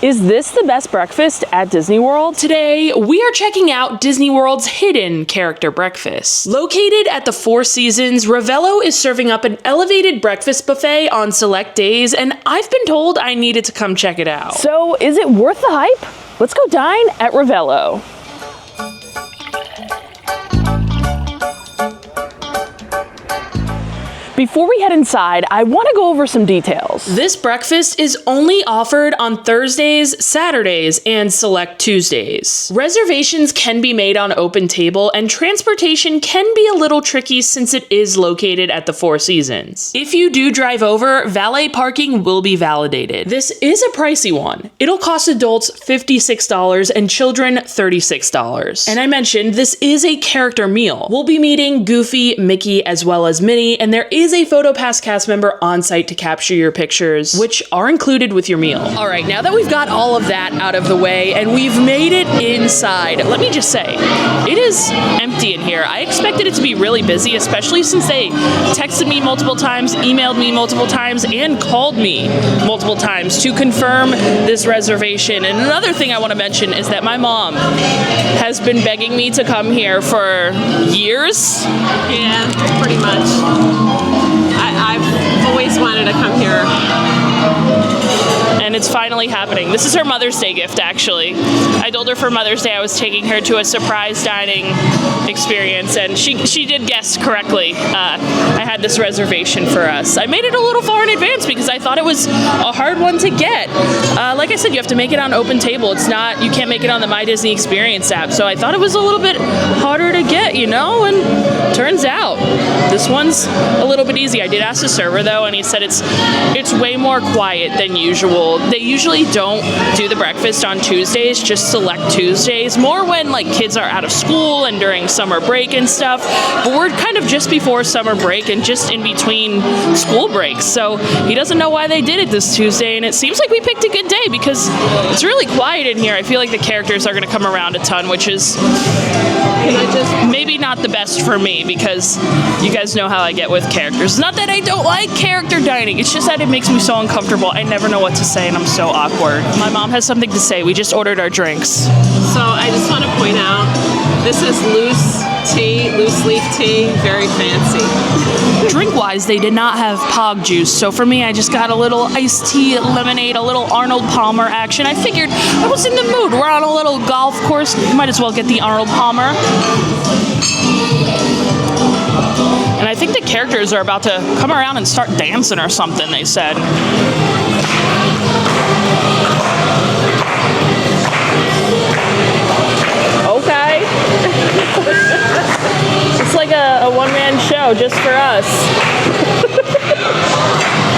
Is this the best breakfast at Disney World? Today, we are checking out Disney World's hidden character breakfast. Located at the Four Seasons, Ravello is serving up an elevated breakfast buffet on select days, and I've been told I needed to come check it out. So, is it worth the hype? Let's go dine at Ravello. Before we head inside, I want to go over some details. This breakfast is only offered on Thursdays, Saturdays, and select Tuesdays. Reservations can be made on Open Table, and transportation can be a little tricky since it is located at the Four Seasons. If you do drive over, valet parking will be validated. This is a pricey one. It'll cost adults $56 and children $36. And I mentioned this is a character meal. We'll be meeting Goofy, Mickey, as well as Minnie, and there is a PhotoPass cast member on site to capture your pictures, which are included with your meal. All right, now that we've got all of that out of the way and we've made it inside, let me just say, it is empty in here. I expected it to be really busy, especially since they texted me multiple times, emailed me multiple times, and called me multiple times to confirm this reservation. And another thing I want to mention is that my mom has been begging me to come here for years. Yeah, pretty much. I've always wanted to come here. And it's finally happening. This is her Mother's Day gift, actually. I told her for Mother's Day I was taking her to a surprise dining experience, and she did guess correctly. I had this reservation for us. I made it a little far in advance because I thought it was a hard one to get. Like I said, you have to make it on Open Table. You can't make it on the My Disney Experience app, so I thought it was a little bit harder to get, you know, and turns out this one's a little bit easy. I did ask the server, though, and he said it's way more quiet than usual. They usually don't do the breakfast on Tuesdays, just select Tuesdays, more when like kids are out of school and during summer break and stuff, but we're kind of just before summer break and just in between school breaks, so he doesn't know why they did it this Tuesday, and it seems like we picked a good day because it's really quiet in here. I feel like the characters are going to come around a ton, which is maybe not the best for me because you guys know how I get with characters. Not that I don't like character dining, it's just that it makes me so uncomfortable. I never know what to say and I'm so awkward. My mom has something to say. We just ordered our drinks. So I just want to point out, this is loose leaf tea, very fancy. Drink-wise, they did not have Pog juice, so for me, I just got a little iced tea, lemonade, a little Arnold Palmer action. I figured I was in the mood. We're on a little golf course. Might as well get the Arnold Palmer. And I think the characters are about to come around and start dancing or something, they said. Okay. It's like a one-man show just for us.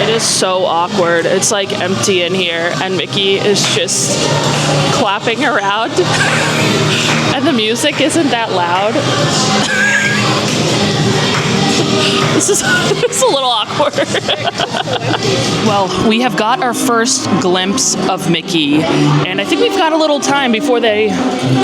It is so awkward. It's like empty in here, and Mickey is just clapping around, and the music isn't that loud. This is a little awkward. Well, we have got our first glimpse of Mickey, and I think we've got a little time before they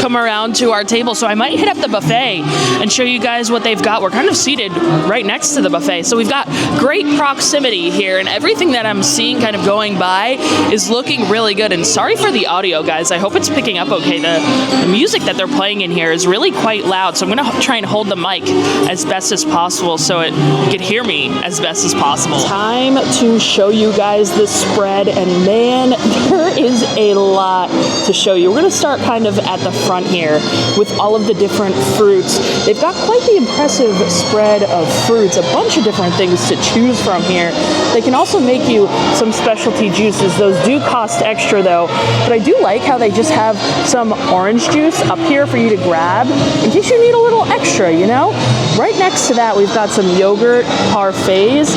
come around to our table, so I might hit up the buffet and show you guys what they've got. We're kind of seated right next to the buffet, so we've got great proximity here, and everything that I'm seeing kind of going by is looking really good. And sorry for the audio, guys. I hope it's picking up okay. The music that they're playing in here is really quite loud, so I'm going to try and hold the mic as best as possible so you can hear me as best as possible. Time to show you guys the spread, and man, there is a lot to show you. We're going to start kind of at the front here with all of the different fruits. They've got quite the impressive spread of fruits, a bunch of different things to choose from here. They can also make you some specialty juices. Those do cost extra though, but I do like how they just have some orange juice up here for you to grab in case you need a little extra, you know? Right next to that, we've got some yogurt parfaits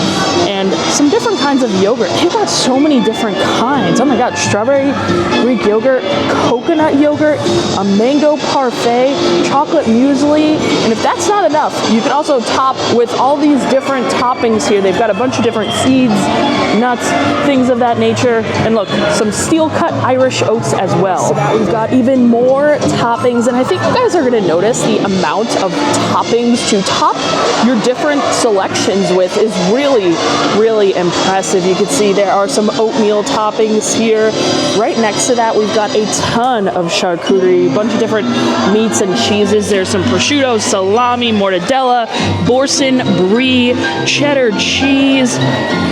and some different kinds of yogurt. They've got so many different kinds. Oh my god, strawberry Greek yogurt, coconut yogurt, a mango parfait, chocolate muesli, and if that's not enough, you can also top with all these different toppings here. They've got a bunch of different seeds, nuts, things of that nature, and look, some steel-cut Irish oats as well. So that we've got even more toppings, and I think you guys are going to notice the amount of toppings to top your different selections with is really, really impressive. You can see there are some oatmeal toppings here. Right next to that, we've got a ton of charcuterie, a bunch of different meats and cheeses. There's some prosciutto, salami, mortadella, boursin, brie, cheddar cheese.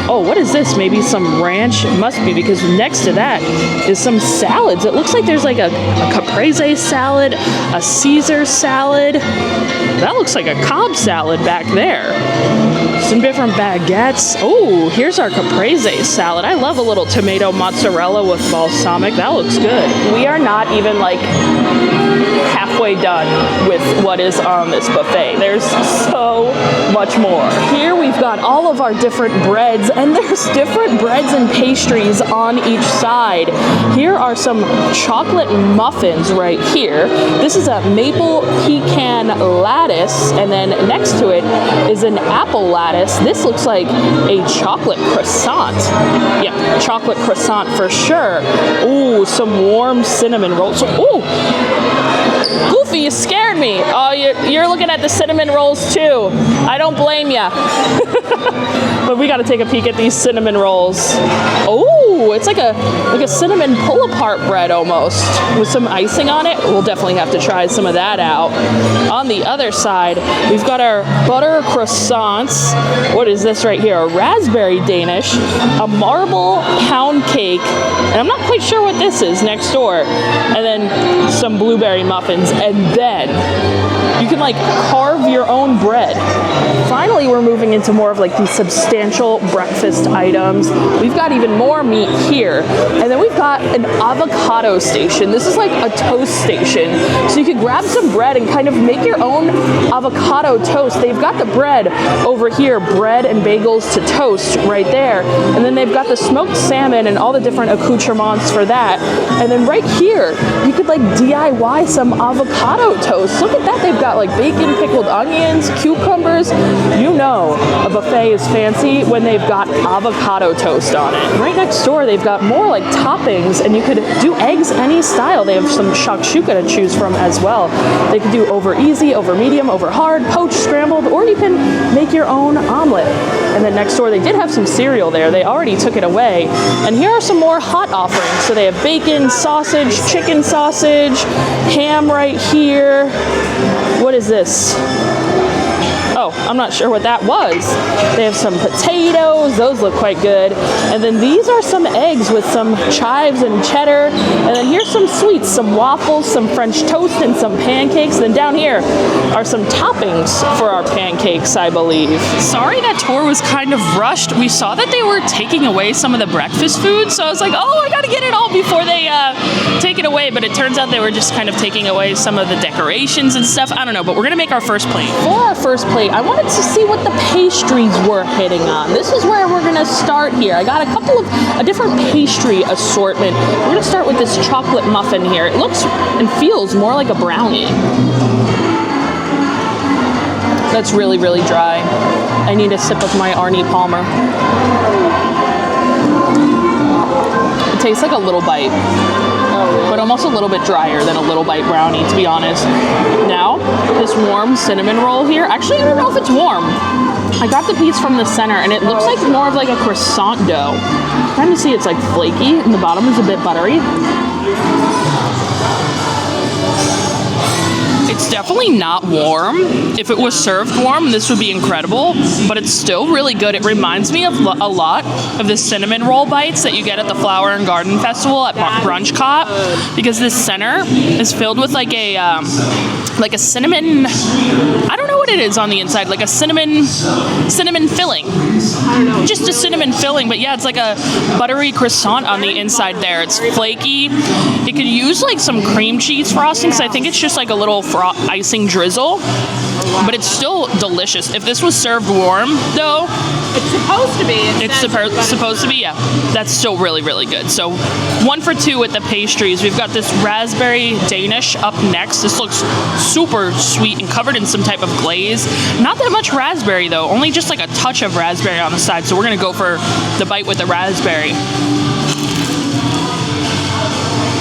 Oh, what is this? Maybe some ranch? It must be, because next to that is some salads. It looks like there's like a caprese salad, a Caesar salad. That looks like a Cobb salad back there. Some different baguettes. Oh, here's our caprese salad. I love a little tomato mozzarella with balsamic. That looks good. We are not even like halfway done with what is on this buffet. There's so much more. Here we've got all of our different breads, and there's different breads and pastries on each side. Here are some chocolate muffins right here. This is a maple pecan lattice, and then next to it is an apple lattice. This looks like a chocolate croissant. Yeah, chocolate croissant for sure. Ooh, some warm cinnamon rolls. Ooh! Goofy, you scared me. Oh, you're looking at the cinnamon rolls too. I don't blame ya. But we got to take a peek at these cinnamon rolls. Oh, it's like a cinnamon pull-apart bread almost with some icing on it. We'll definitely have to try some of that out. On the other side, we've got our butter croissants. What is this right here? A raspberry Danish, a marble pound cake, and I'm not quite sure what this is next door. And then some blueberry muffins, and then you can like carve your own bread. Finally, we're moving into more of like these substantial breakfast items. We've got even more meat here, and then we've got an avocado station. This is like a toast station, so you can grab some bread and kind of make your own avocado toast. They've got the bread over here, bread and bagels to toast right there, and then they've got the smoked salmon and all the different accoutrements for that. And then right here, you could like DIY some avocado toast. Look at that. They've got like bacon, pickled onions, cucumbers. You know a buffet is fancy when they've got avocado toast on it. Right next door, they've got more like toppings, and you could do eggs any style. They have some shakshuka to choose from as well. They could do over easy, over medium, over hard, poached, scrambled, or you can make your own omelet. And then next door, they did have some cereal there. They already took it away. And here are some more hot offerings. So they have bacon, sausage, chicken sausage, ham right here. What is this? Oh, I'm not sure what that was. They have some potatoes. Those look quite good. And then these are some eggs with some chives and cheddar. And then here's some sweets, some waffles, some French toast, and some pancakes. Then down here are some toppings for our pancakes, I believe. Sorry that tour was kind of rushed. We saw that they were taking away some of the breakfast food, so I was like, oh, I gotta get it all before they take it away. But it turns out they were just kind of taking away some of the decorations and stuff. I don't know, but we're gonna make our first plate. For our first plate, I wanted to see what the pastries were hitting on. This is where we're gonna start here. I got a couple of a different pastry assortment. We're gonna start with this chocolate muffin here. It looks and feels more like a brownie. That's really, really dry. I need a sip of my Arnie Palmer. It tastes like a Little Bite, but almost a little bit drier than a Little Bite brownie, to be honest. Now, this warm cinnamon roll here. Actually, I don't know if it's warm. I got the piece from the center, and it looks like more of like a croissant dough. Kind of see it's like flaky, and the bottom is a bit buttery. It's definitely not warm. If it was served warm, this would be incredible, but it's still really good. It reminds me of a lot of the cinnamon roll bites that you get at the Flower and Garden Festival at Brunch Cop, because this center is filled with like a cinnamon, I don't know what it is on the inside, like a cinnamon filling. I don't know. Just a cinnamon filling, but yeah, it's like a buttery croissant on the inside there. It's flaky. It could use like some cream cheese frosting, because I think it's just like a little icing drizzle, but it's still delicious. If this was served warm, though, It's supposed to be. it's supposed to be, yeah. That's still really, really good. So 1 for 2 with the pastries. We've got this raspberry Danish up next. This looks super sweet and covered in some type of glaze. Not that much raspberry, though. Only just like a touch of raspberry on the side. So we're going to go for the bite with the raspberry.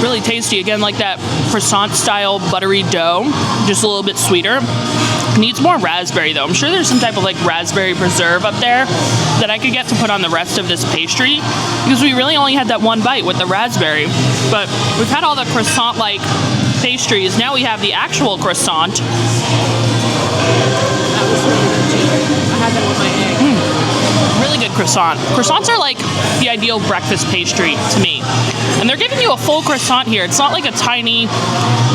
Really tasty. Again, like that croissant-style buttery dough. Just a little bit sweeter. Needs more raspberry though. I'm sure there's some type of like raspberry preserve up there that I could get to put on the rest of this pastry, because we really only had that one bite with the raspberry. But we've had all the croissant-like pastries. Now we have the actual croissant. That was I had that with my egg. Really good croissant. Croissants are like the ideal breakfast pastry to me. And they're giving you a full croissant here. It's not like a tiny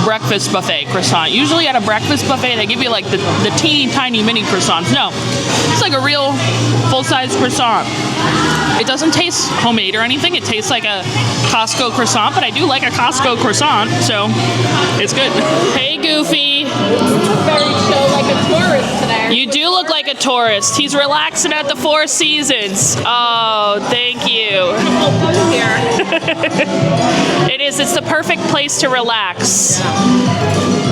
breakfast buffet croissant. Usually at a breakfast buffet, they give you like the teeny tiny mini croissants. No, it's like a real full-size croissant. It doesn't taste homemade or anything. It tastes like a Costco croissant, but I do like a Costco croissant, so it's good. Hey, Goofy. Very chill, like a tourist today. You do look like a tourist. He's relaxing at the Four Seasons. Oh, thank you. Here. It is. It's the perfect place to relax.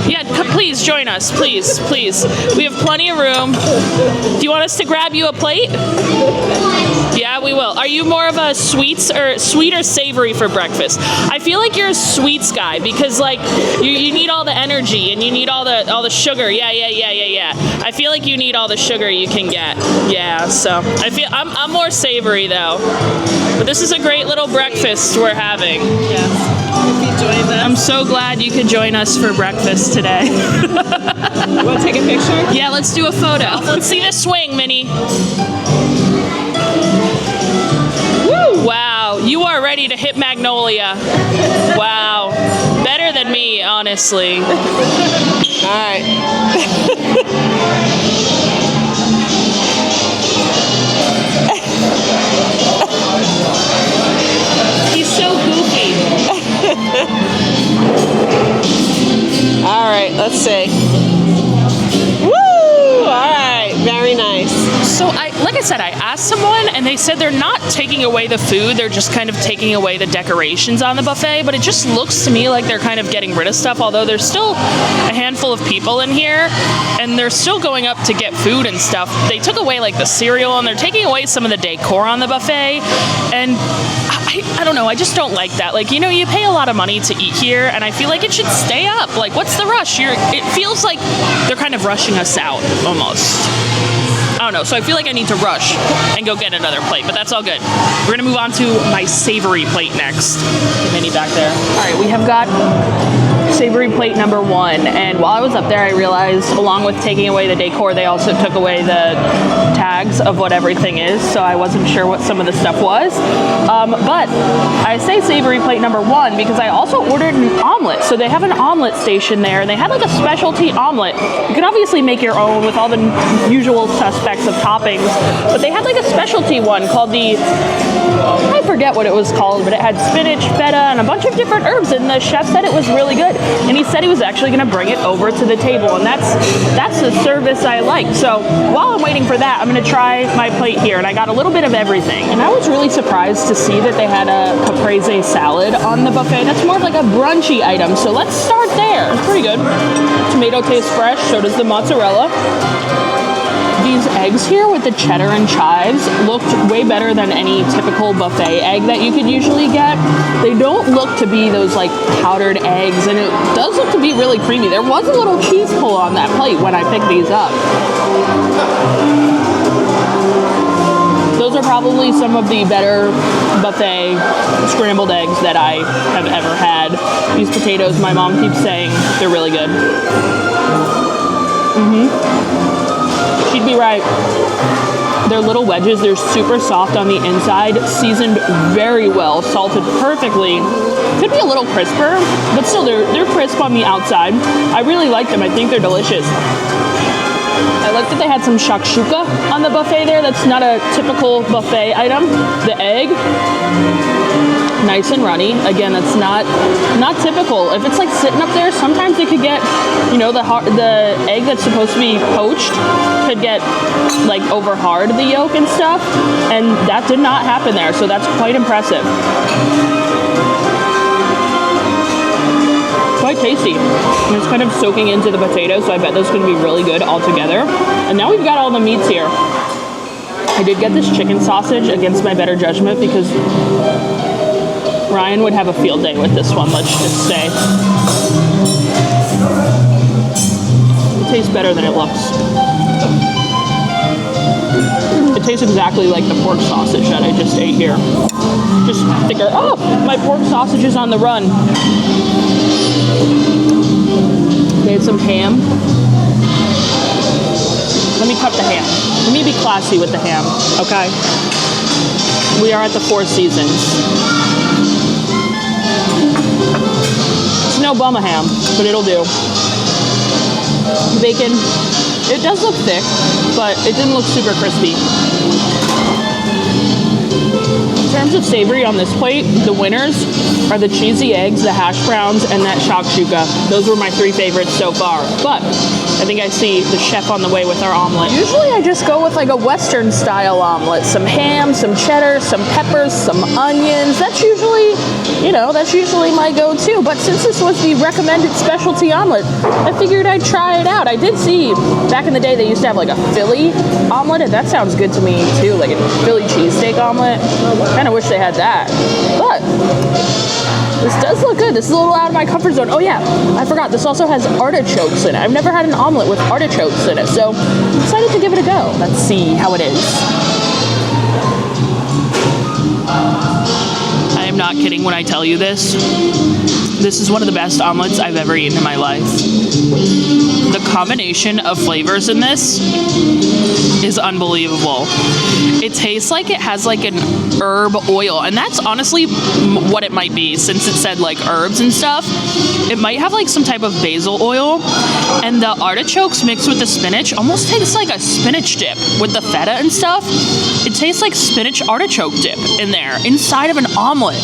Yeah, please join us. Please, please. We have plenty of room. Do you want us to grab you a plate? Yeah, we will. Are you more of a sweet or savory for breakfast? I feel like you're a sweets guy because like you need all the energy and you need all the sugar. Yeah. I feel like you need all the sugar you can get. Yeah, so I'm more savory though. But this is a great little breakfast we're having. Yes. If you join them. I'm so glad you could join us for breakfast today. You want to take a picture? Yeah, let's do a photo. Let's see the swing, Minnie. Woo! Wow, you are ready to hit Magnolia. Wow. Better than me, honestly. All right. He's so goofy. All right, let's see. Woo! All right, very nice. So like I said, I asked someone and they said they're not taking away the food, they're just kind of taking away the decorations on the buffet, but it just looks to me like they're kind of getting rid of stuff, although there's still a handful of people in here and they're still going up to get food and stuff. They took away like the cereal and they're taking away some of the decor on the buffet, and I don't know, I just don't like that. Like, you know, you pay a lot of money to eat here and I feel like it should stay up. Like, what's the rush? It feels like they're kind of rushing us out almost. I don't know, so I feel like I need to rush and go get another plate, but that's all good. We're gonna move on to my savory plate next. The mini back there. All right, we have got savory plate number 1, and while I was up there, I realized along with taking away the decor, they also took away the tags of what everything is, so I wasn't sure what some of the stuff was. But I say savory plate number 1 because I also ordered an omelet. So they have an omelet station there, and they had like a specialty omelet. You can obviously make your own with all the usual suspects of toppings, but they had like a specialty one called the, I forget what it was called, but it had spinach, feta, and a bunch of different herbs, and the chef said it was really good. And he said he was actually going to bring it over to the table, and that's the service I like. So while I'm waiting for that, I'm going to try my plate here, and I got a little bit of everything. And I was really surprised to see that they had a caprese salad on the buffet. That's more of like a brunchy item, so let's start there. It's pretty good. Tomato tastes fresh, so does the mozzarella. These eggs here with the cheddar and chives looked way better than any typical buffet egg that you could usually get. They don't look to be those like powdered eggs, and it does look to be really creamy. There was a little cheese pull on that plate when I picked these up. Those are probably some of the better buffet scrambled eggs that I have ever had. These potatoes, my mom keeps saying, they're really good. She'd be right. They're little wedges. They're super soft on the inside, seasoned very well, salted perfectly. Could be a little crisper, but still they're crisp on the outside. I really like them. I think they're delicious. I like that they had some shakshuka on the buffet there. That's not a typical buffet item. The egg, nice and runny. Again, that's not typical. If it's like sitting up there, sometimes they could get, you know, the egg that's supposed to be poached could get like over hard, the yolk and stuff, and that did not happen there, so that's quite impressive. Quite tasty. And it's kind of soaking into the potatoes, so I bet those are going to be really good all together. And now we've got all the meats here. I did get this chicken sausage against my better judgment because Ryan would have a field day with this one, let's just say. tastes better than it looks. It tastes exactly like the pork sausage that I just ate here. Just thicker. Oh, my pork sausage is on the run. Made some ham. Let me cut the ham. Let me be classy with the ham, okay? We are at the Four Seasons. It's no bummer ham, but it'll do. Bacon. It does look thick, but it didn't look super crispy. In terms of savory on this plate, the winners are the cheesy eggs, the hash browns, and that shakshuka. Those were my 3 favorites so far. But I think I see the chef on the way with our omelet. Usually I just go with like a Western style omelet. Some ham, some cheddar, some peppers, some onions. That's usually, that's usually my go-to. But since this was the recommended specialty omelet, I figured I'd try it out. I did see back in the day they used to have like a Philly omelet, and that sounds good to me too, like a Philly cheesesteak omelet. Kind of wish they had that. But this does look good. This is a little out of my comfort zone. Oh yeah, I forgot. This also has artichokes in it. I've never had an omelet with artichokes in it, so I'm excited to give it a go. Let's see how it is. I am not kidding when I tell you this. This is one of the best omelets I've ever eaten in my life. The combination of flavors in this is unbelievable. It tastes like it has like an herb oil, and that's honestly what it might be, since it said like herbs and stuff. It might have like some type of basil oil, and the artichokes mixed with the spinach almost tastes like a spinach dip with the feta and stuff. It tastes like spinach artichoke dip in there inside of an omelet.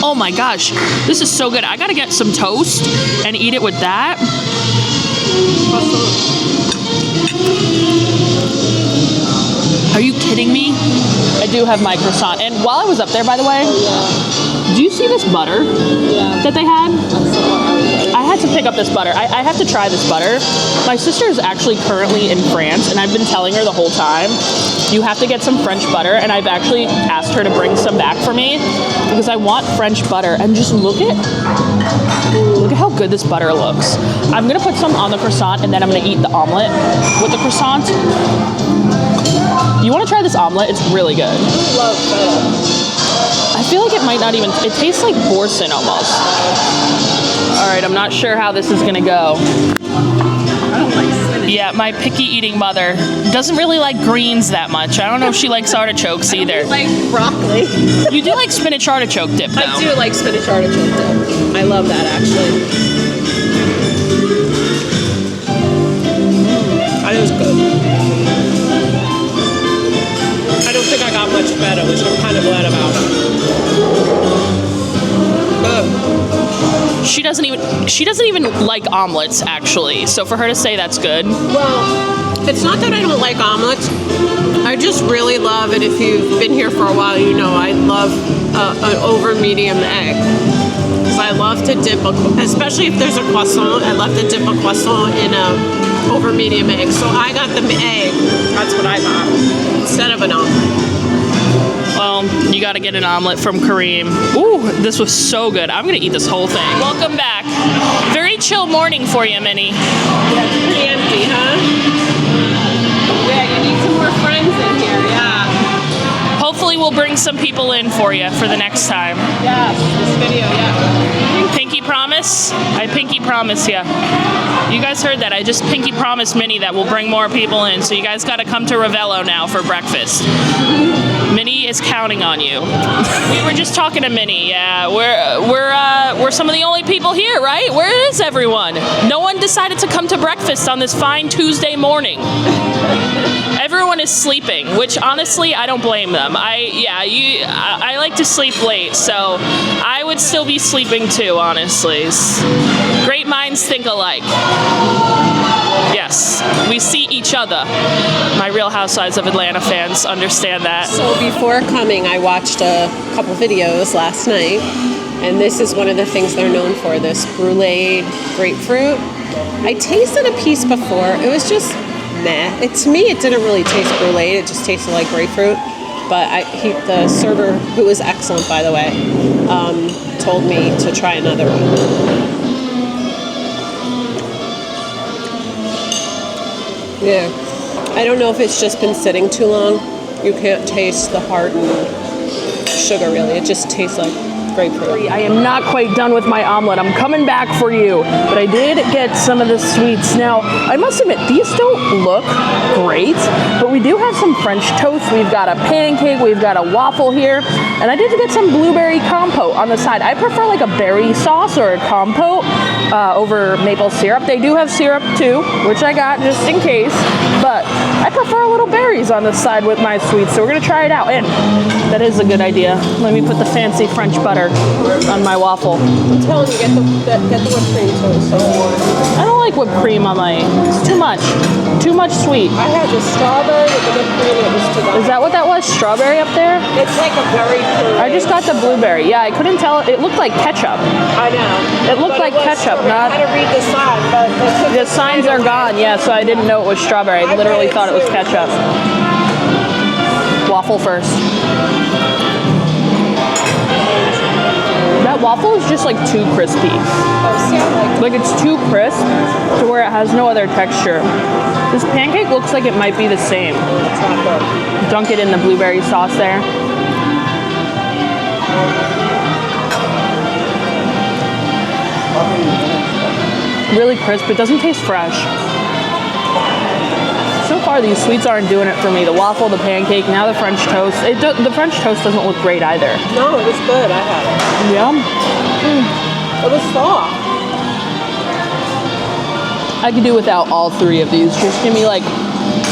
Oh my gosh, this is so good. I gotta get some toast and eat it with that. Are you kidding me? I do have my croissant. And while I was up there, by the way, do you see this butter that they had? I had to pick up this butter. I have to try this butter. My sister is actually currently in France, and I've been telling her the whole time, you have to get some French butter, and I've actually asked her to bring some back for me because I want French butter. And just look at how good this butter looks. I'm gonna put some on the croissant, and then I'm gonna eat the omelet with the croissant. You wanna try this omelet? It's really good. I love feta. I feel like it might not even, it tastes like boursin almost. All right, I'm not sure how this is gonna go. I don't like spinach. Yeah, my picky eating mother doesn't really like greens that much. I don't know if she likes artichokes either. I like broccoli. You do like spinach artichoke dip though. I do like spinach artichoke dip. I love that actually. That is good. I don't think I got much feta, which I'm kind of glad about. Good. She doesn't even like omelets actually. So for her to say that's good. Well, it's not that I don't like omelets. I just really love it. If you've been here for a while, you know I love an over medium egg. Because I love to dip, especially if there's a croissant, I love to dip a croissant in a over medium egg. So I got the egg. That's what I got instead of an omelet. Well, you gotta get an omelet from Kareem. Ooh, this was so good. I'm gonna eat this whole thing. Welcome back. Very chill morning for you, Minnie. Yeah, it's pretty empty, huh? Yeah, you need some more friends in here, yeah. Hopefully we'll bring some people in for you for the next time. Yes, this video, yeah. Pinky promise? I pinky promise ya. You guys heard that. I just pinky promised Minnie that we'll bring more people in. So you guys gotta come to Ravello now for breakfast. Minnie is counting on you. We were just talking to Minnie. Yeah, we're some of the only people here, right? Where is everyone? No one decided to come to breakfast on this fine Tuesday morning. Everyone is sleeping, which honestly I don't blame them. I like to sleep late, so I would still be sleeping too, honestly. Great minds think alike. Yes, we see each other. My Real Housewives of Atlanta fans understand that. So before coming, I watched a couple videos last night, and this is one of the things they're known for, this brulee grapefruit. I tasted a piece before. It was just meh. To me, it didn't really taste brulee. It just tasted like grapefruit. But the server, who was excellent, by the way, told me to try another one. Yeah. I don't know if it's just been sitting too long. You can't taste the hardened sugar, really. It just tastes like grapefruit. I am not quite done with my omelet. I'm coming back for you. But I did get some of the sweets. Now, I must admit, these don't look great, but we do have some French toast. We've got a pancake. We've got a waffle here. And I did get some blueberry compote on the side. I prefer like a berry sauce or a compote over maple syrup. They do have syrup too, which I got just in case. But I prefer a little berries on the side with my sweets. So we're going to try it out. And that is a good idea. Let me put the fancy French butter on my waffle. I'm telling you, get the whipped cream toast. I don't like whipped cream on my, it's too much sweet. I had the strawberry with the whipped cream. It was too much. Is that what that was? Strawberry up there? It's like a very puree. I just got the blueberry. Yeah, I couldn't tell. It looked like ketchup. I know. It looked like ketchup, not. I had to read the sign, but The signs are gone, yeah, so I didn't know it was strawberry. I literally thought it was ketchup. Waffle first. That waffle is just like too crispy. Like it's too crisp to where it has no other texture. This pancake looks like it might be the same. It's not good. Dunk it in the blueberry sauce there. Really crisp. It doesn't taste fresh. So far, these sweets aren't doing it for me. The waffle, the pancake, now the French toast. The French toast doesn't look great either. No, it was good. I had it. Yeah. It was soft. I could do without all three of these. Just give me like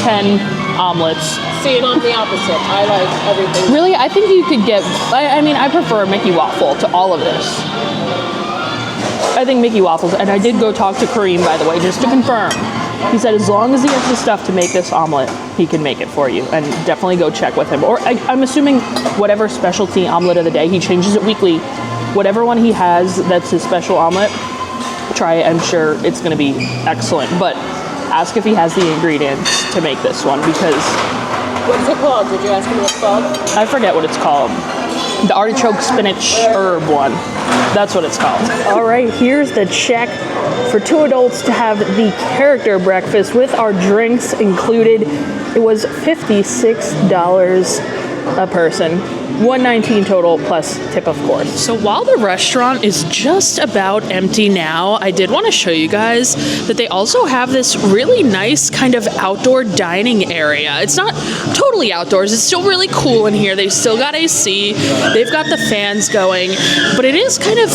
10 omelets. See, and I'm the opposite. I like everything. Really, I think you could get, I mean, I prefer a Mickey waffle to all of this. I think Mickey waffles, and I did go talk to Kareem, by the way, just to confirm. He said as long as he has the stuff to make this omelet, he can make it for you, and definitely go check with him. Or I'm assuming whatever specialty omelet of the day, he changes it weekly. Whatever one he has that's his special omelet, try it. I'm sure it's going to be excellent. But ask if he has the ingredients to make this one, because... What's it called? Did you ask him what it's called? I forget what it's called. The artichoke spinach herb one. That's what it's called. All right, here's the check for 2 adults to have the character breakfast with our drinks included. It was $56 a person. $119 total plus tip, of course. So while the restaurant is just about empty now, I did want to show you guys that they also have this really nice kind of outdoor dining area. It's not totally outdoors. It's still really cool in here. They've still got AC. They've got the fans going, but it is kind of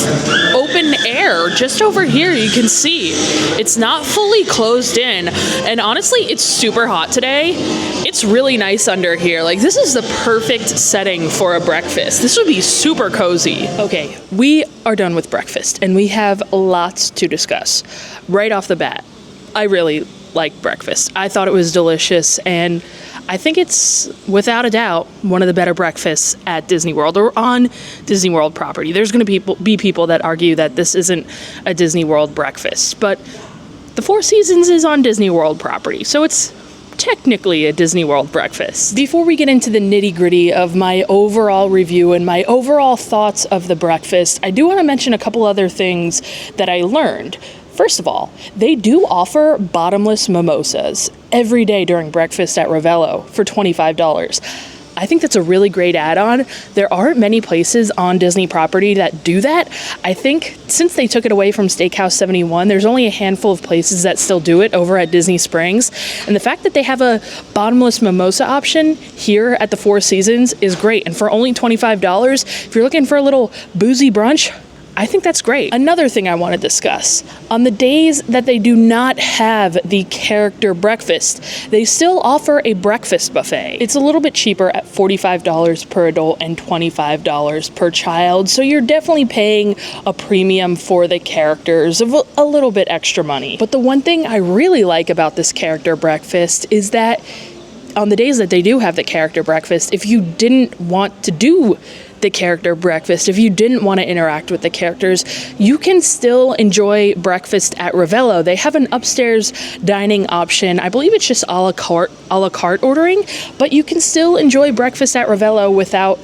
open air. Just over here, you can see it's not fully closed in. And honestly, it's super hot today. It's really nice under here. Like, this is the perfect setting for a breakfast. This would be super cozy. Okay, we are done with breakfast and we have lots to discuss. Right off the bat, I really like breakfast. I thought it was delicious, and I think it's, without a doubt, one of the better breakfasts at Disney World or on Disney World property. There's going to be people that argue that this isn't a Disney World breakfast, but the Four Seasons is on Disney World property, so it's technically a Disney World breakfast. Before we get into the nitty-gritty of my overall review and my overall thoughts of the breakfast, I do want to mention a couple other things that I learned. First of all, they do offer bottomless mimosas every day during breakfast at Ravello for $25. I think that's a really great add-on. There aren't many places on Disney property that do that. I think since they took it away from Steakhouse 71, there's only a handful of places that still do it over at Disney Springs. And the fact that they have a bottomless mimosa option here at the Four Seasons is great. And for only $25, if you're looking for a little boozy brunch, I think that's great. Another thing I want to discuss, on the days that they do not have the character breakfast, they still offer a breakfast buffet. It's a little bit cheaper at $45 per adult and $25 per child, so you're definitely paying a premium for the characters of a little bit extra money. But the one thing I really like about this character breakfast is that on the days that they do have the character breakfast, if you didn't want to do the character breakfast, if you didn't want to interact with the characters, you can still enjoy breakfast at Ravello. They have an upstairs dining option. I believe it's just a la carte ordering, but you can still enjoy breakfast at Ravello without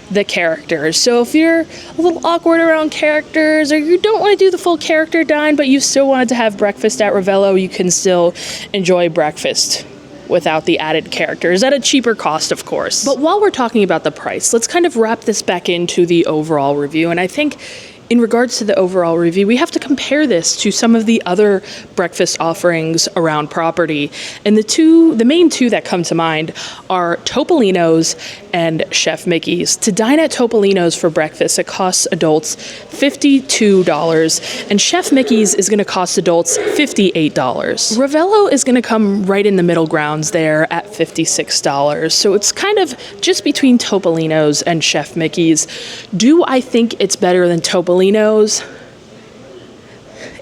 the characters. So if you're a little awkward around characters, or you don't want to do the full character dine, but you still wanted to have breakfast at Ravello, you can still enjoy breakfast without the added characters at a cheaper cost, of course. But while we're talking about the price, let's kind of wrap this back into the overall review. And I think in regards to the overall review, we have to compare this to some of the other breakfast offerings around property. And the main two that come to mind are Topolino's and Chef Mickey's. To dine at Topolino's for breakfast, it costs adults $52, and Chef Mickey's is going to cost adults $58. Ravello is going to come right in the middle grounds there at $56. So it's kind of just between Topolino's and Chef Mickey's. Do I think it's better than Topolino's?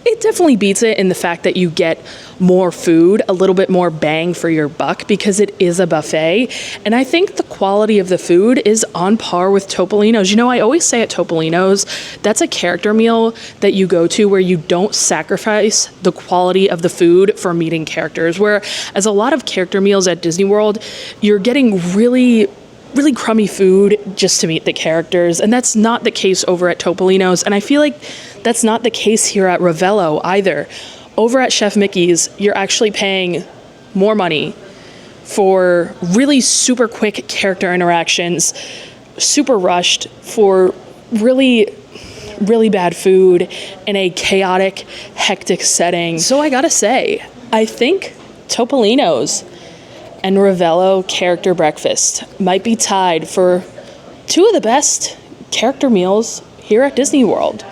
It definitely beats it in the fact that you get more food, a little bit more bang for your buck because it is a buffet. And I think the quality of the food is on par with Topolino's. You know, I always say at Topolino's, that's a character meal that you go to where you don't sacrifice the quality of the food for meeting characters. Whereas a lot of character meals at Disney World, you're getting really crummy food just to meet the characters, and that's not the case over at Topolino's, and I feel like that's not the case here at Ravello either. Over at Chef Mickey's, you're actually paying more money for really super quick character interactions, super rushed, for really bad food in a chaotic, hectic setting. So I gotta say, I think Topolino's and Ravello character breakfast might be tied for two of the best character meals here at Disney World.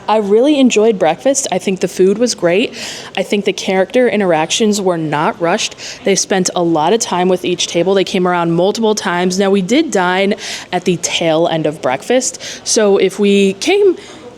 I really enjoyed breakfast. I think the food was great. I think the character interactions were not rushed. They spent a lot of time with each table. They came around multiple times. Now, we did dine at the tail end of breakfast, so if we came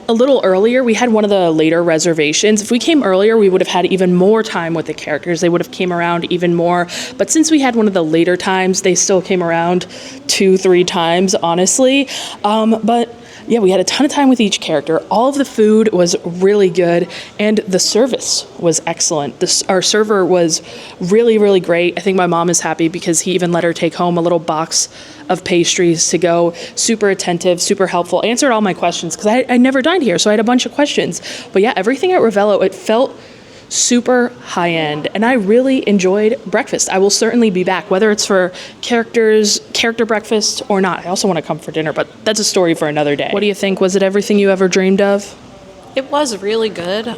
a little earlier, we had one of the later reservations. If we came earlier, we would have had even more time with the characters. They would have came around even more. But since we had one of the later times, they still came around 2-3 times, honestly. But yeah, we had a ton of time with each character. All of the food was really good, and the service was excellent. Our server was really great. I think my mom is happy because he even let her take home a little box of pastries to go. Super attentive, super helpful, answered all my questions because I never dined here, so I had a bunch of questions. But yeah, everything at Ravello, it felt super high end, and I really enjoyed breakfast. I will certainly be back, whether it's for character breakfast or not. I also want to come for dinner, but that's a story for another day. What do you think? Was it everything you ever dreamed of? It was really good.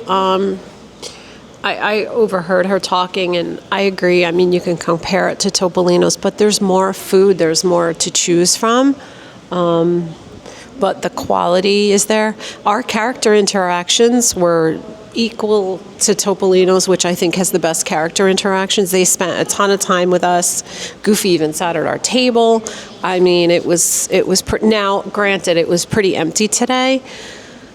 I overheard her talking, and I agree. I mean, you can compare it to Topolino's, but there's more food. There's more to choose from. But the quality is there. Our character interactions were equal to Topolino's, which I think has the best character interactions. They spent a ton of time with us. Goofy even sat at our table. I mean, now granted, it was pretty empty today.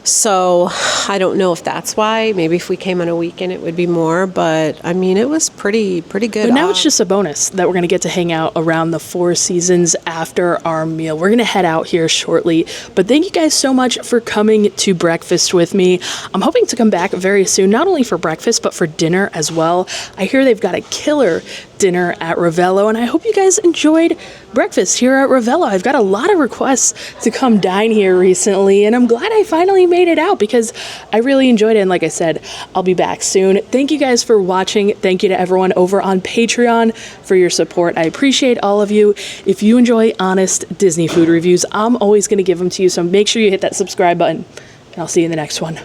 So I don't know if that's why. Maybe if we came on a weekend, it would be more. But I mean, it was pretty good. But now it's just a bonus that we're going to get to hang out around the Four Seasons after our meal. We're going to head out here shortly. But thank you guys so much for coming to breakfast with me. I'm hoping to come back very soon, not only for breakfast, but for dinner as well. I hear they've got a killer dinner at Ravello, and I hope you guys enjoyed breakfast here at Ravello. I've got a lot of requests to come dine here recently, and I'm glad I finally made it out because I really enjoyed it. And like I said, I'll be back soon. Thank you guys for watching. Thank you to everyone over on Patreon for your support. I appreciate all of you. If you enjoy honest Disney food reviews, I'm always going to give them to you, so make sure you hit that subscribe button, and I'll see you in the next one.